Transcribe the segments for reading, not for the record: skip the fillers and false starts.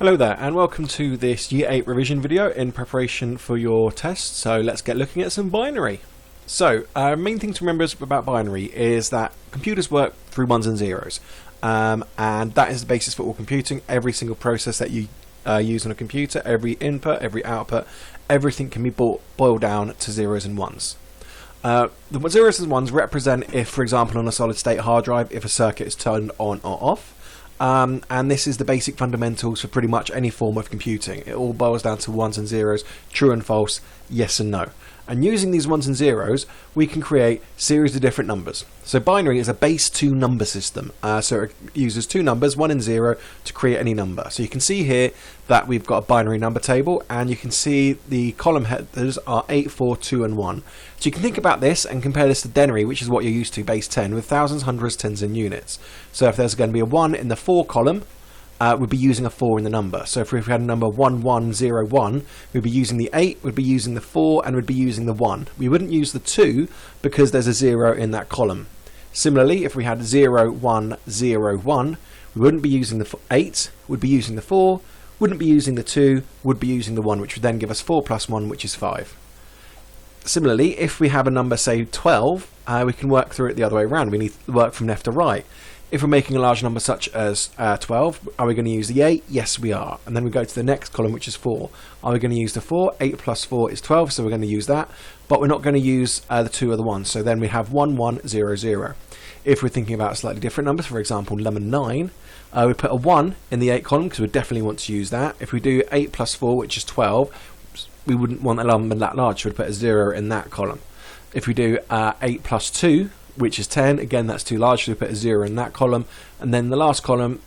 Hello there and welcome to this Year 8 revision video in preparation for your test. So let's get looking at some binary. So main thing to remember about binary is that computers work through ones and zeros, and that is the basis for all computing. Every single process that you use on a computer, every input, every output, everything can be boiled down to zeros and ones. The zeros and ones represent if, for example, on a solid state hard drive, if a circuit is turned on or off. And this is the basic fundamentals for pretty much any form of computing. It all boils down to ones and zeros, true and false, yes and no. And using these ones and zeros, we can create series of different numbers. So binary is a base 2 number system. So it uses two numbers, 1 and 0, to create any number. So you can see here that we've got a binary number table, and you can see the column headers are 8, 4, 2 and 1. So you can think about this and compare this to denary, which is what you're used to, base 10, with thousands, hundreds, tens and units. So if there's going to be a 1 in the 4 column, we'd be using a 4 in the number. So if we had a number 1101, we'd be using the 8, we'd be using the 4, and we'd be using the 1. We wouldn't use the 2 because there's a 0 in that column. Similarly, if we had 0101, we wouldn't be using the 8, we'd be using the 4, wouldn't be using the 2, would be using the 1, which would then give us 4 plus 1, which is 5. Similarly, if we have a number, say 12, we can work through it the other way around. We need to work from left to right. If we're making a large number such as 12, are we going to use the 8? Yes, we are. And then we go to the next column, which is 4. Are we going to use the 4? 8 plus 4 is 12, so we're going to use that. But we're not going to use the 2 or the 1. So then we have 1, 1, 0, 0. If we're thinking about slightly different numbers, for example, number 9, we put a 1 in the 8 column because we definitely want to use that. If we do 8 plus 4, which is 12, we wouldn't want a number that large, so we'd put a 0 in that column. If we do 8 plus 2, which is 10, again that's too large, so we put a 0 in that column. And then the last column,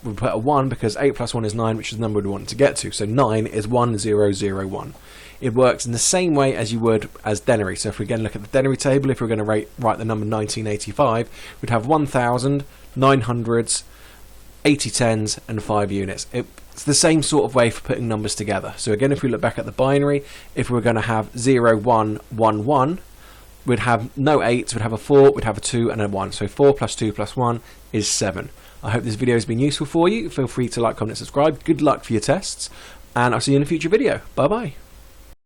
we put a 1 because 8 plus 1 is 9, which is the number we want to get to. So 9 is 1001. It works in the same way as you would as denary. So if we again look at the denary table, if we're going to write the number 1985, we'd have 1,000, 900s, 80 tens and 5 units. It's the same sort of way for putting numbers together. So again, if we look back at the binary, if we're going to have 0, 1, 1, 1, we'd have no 8s, we'd have a 4, we'd have a 2 and a 1. So 4 plus 2 plus 1 is 7. I hope this video has been useful for you. Feel free to like, comment, subscribe. Good luck for your tests, and I'll see you in a future video. Bye bye.